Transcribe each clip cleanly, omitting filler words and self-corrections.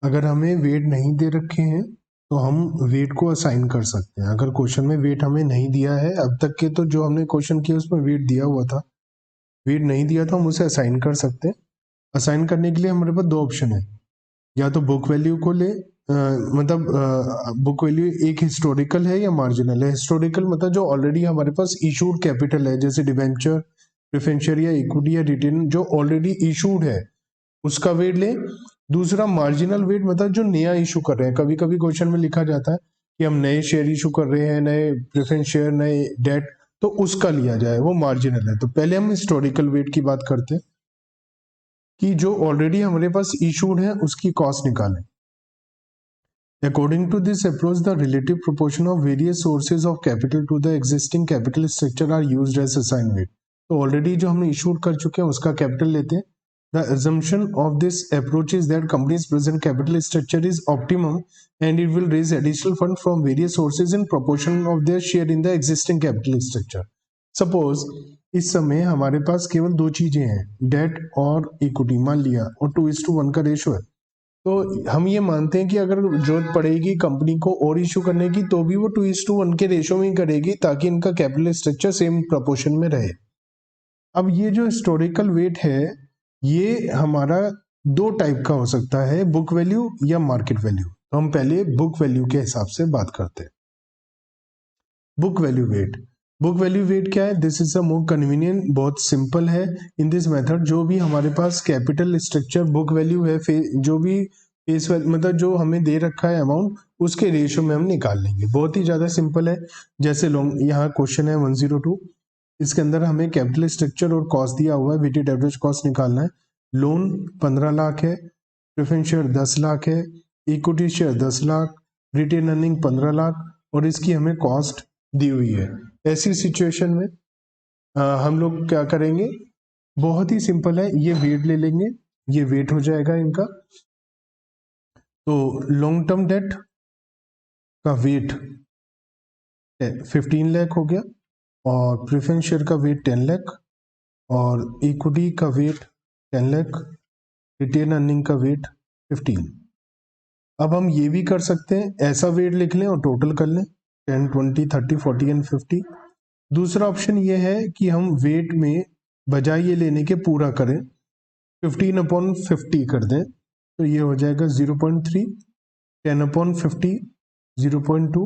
अगर हमें वेट नहीं दे रखे हैं तो हम वेट को असाइन कर सकते हैं। अगर क्वेश्चन में वेट हमें नहीं दिया है, अब तक के तो जो हमने क्वेश्चन किया उसमें वेट दिया हुआ था, वेट नहीं दिया तो हम उसे असाइन कर सकते हैं। असाइन करने के लिए हमारे पास दो ऑप्शन है, या तो बुक वैल्यू को ले, बुक वैल्यू एक हिस्टोरिकल है या मार्जिनल है। हिस्टोरिकल मतलब जो ऑलरेडी हमारे पास इशूड कैपिटल है, जैसे डिवेंचर, प्रेफरेंशियर या इक्विटी या रिटेन, जो ऑलरेडी इशूड है उसका वेट ले। दूसरा मार्जिनल वेट मतलब जो नया इशू कर रहे हैं। कभी कभी क्वेश्चन में लिखा जाता है कि हम नए शेयर इशू कर रहे हैं, नए प्रेफरेंस शेयर, नए डेट, तो उसका लिया जाए, वो मार्जिनल है। तो पहले हम हिस्टोरिकल वेट की बात करते हैं कि जो ऑलरेडी हमारे पास इशूड है उसकी कॉस्ट निकालें। According to this approach, the relative proportion of various sources of capital to the existing capital structure are used as assigned weight. तो ऑलरेडी जो हमने इशूड कर चुके हैं उसका कैपिटल लेते हैं। The assumption of this approach is that company's present capital structure is optimum and it will raise additional funds from various sources in proportion of their share in the existing capital structure. Suppose इस समय हमारे पास केवल दो चीजें हैं, date और equity, मान लिया, और 2:1 का रेशो है। तो हम ये मानते हैं कि अगर जरूरत पड़ेगी कंपनी को और इशू करने की तो भी वो 2:1 के रेशो में ही करेगी, ताकि इनका कैपिटल स्ट्रक्चर सेम प्रोपोर्शन में रहे। अब ये जो हिस्टोरिकल वेट है ये हमारा दो टाइप का हो सकता है, बुक वैल्यू या मार्केट वैल्यू। तो हम पहले बुक वैल्यू के हिसाब से बात करते हैं। Book value weight, book value weight क्या है? This is a more convenient, बहुत सिंपल है। इन दिस मेथड जो भी हमारे पास कैपिटल स्ट्रक्चर बुक वैल्यू है, जो भी फेस वैल्यू मतलब जो हमें दे रखा है अमाउंट, उसके रेशियो में हम निकाल लेंगे। बहुत ही ज्यादा सिंपल है। जैसे लॉन्ग, यहाँ क्वेश्चन है 102, इसके अंदर हमें कैपिटल स्ट्रक्चर और कॉस्ट दिया हुआ है, वेटेड एवरेज कॉस्ट निकालना है। लोन 15 लाख है, प्रेफरेंस शेयर 10 लाख है, equity share 10 lakh, retain earning 15 lakh, और इसकी हमें कॉस्ट दी हुई है। ऐसी सिचुएशन में हम लोग क्या करेंगे? बहुत ही सिंपल है, ये वेट ले लेंगे, ये वेट हो जाएगा इनका। तो लॉन्ग टर्म डेट का वेट 15 लाख हो गया, और प्रेफरेंस शेयर का वेट 10 लाख, और इक्विटी का वेट 10 लाख, रिटेन अर्निंग का वेट 15। अब हम ये भी कर सकते हैं, ऐसा वेट लिख लें और टोटल कर लें 10, 20, 30, 40 एंड 50। दूसरा ऑप्शन ये है कि हम वेट में बजाय ये लेने के पूरा करें, 15/50 कर दें, तो ये हो जाएगा 0.3, 10/50, 0.2,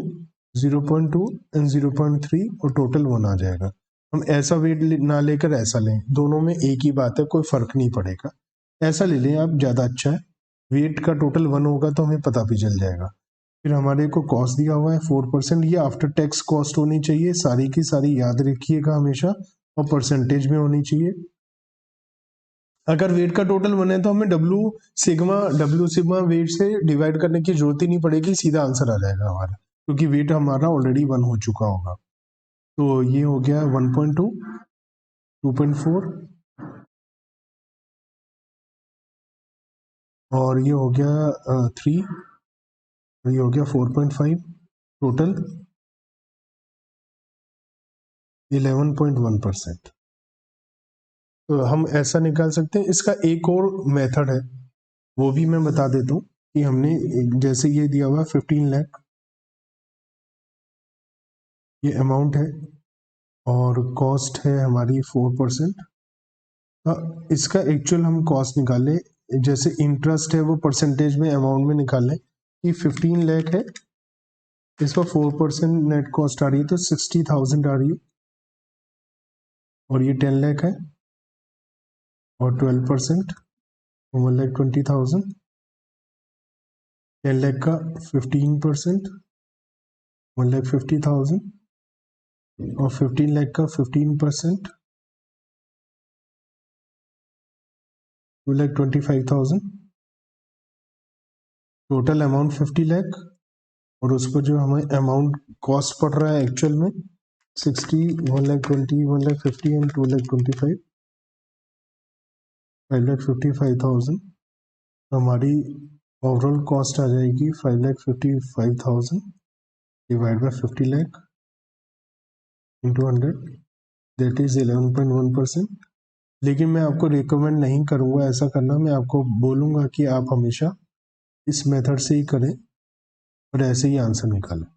0.2 एंड 0.3, और टोटल 1 आ जाएगा। हम ऐसा वेट ना लेकर ऐसा लें, दोनों में एक ही बात है, कोई फर्क नहीं पड़ेगा। ऐसा ले लें आप, ज़्यादा अच्छा है। वेट का टोटल 1 होगा तो हमें पता भी चल जाएगा। फिर हमारे को कॉस्ट दिया हुआ है 4%, ये आफ्टर टैक्स कॉस्ट होनी चाहिए, सारी की सारी याद रखिएगा हमेशा, और परसेंटेज में होनी चाहिए। अगर वेट का टोटल 1 है तो हमें डब्ल्यू सिग्मा वेट से डिवाइड करने की जरूरत ही नहीं पड़ेगी, सीधा आंसर आ जाएगा हमारा, क्योंकि वेट हमारा ऑलरेडी 1 हो चुका होगा। तो ये हो गया 1.2, 2.4, और ये हो गया 3, ये हो गया 4.5, टोटल 11.1%। तो हम ऐसा निकाल सकते हैं। इसका एक और मेथड है, वो भी मैं बता देता हूँ कि हमने जैसे ये दिया हुआ 15 लाख ये अमाउंट है, और कॉस्ट है हमारी 4%। इसका एक्चुअल हम कॉस्ट निकालें, जैसे इंटरेस्ट है वो परसेंटेज में अमाउंट में निकालें कि 15 लाख है, इस पर 4% नेट कॉस्ट आ रही है तो 60,000 आ रही है, और ये 10 लाख है, और 12% 1,20,000, 10 लाख का 15% 1,50,000, और 15 लाख का 15% 2,25,000, टोटल अमाउंट 50 लाख, और उस पर जो हमें अमाउंट कॉस्ट पड़ रहा है एक्चुअल में 60, 1,20,000, 1,50,000 एंड 2,25,000, 5,55,000। हमारी ओवरऑल कॉस्ट आ जाएगी 5,55,000 divide by 50 lakh into 100, that is 11.1%। लेकिन मैं आपको रिकमेंड नहीं करूंगा ऐसा करना, मैं आपको बोलूंगा कि आप हमेशा इस मेथड से ही करें और ऐसे ही आंसर निकालें।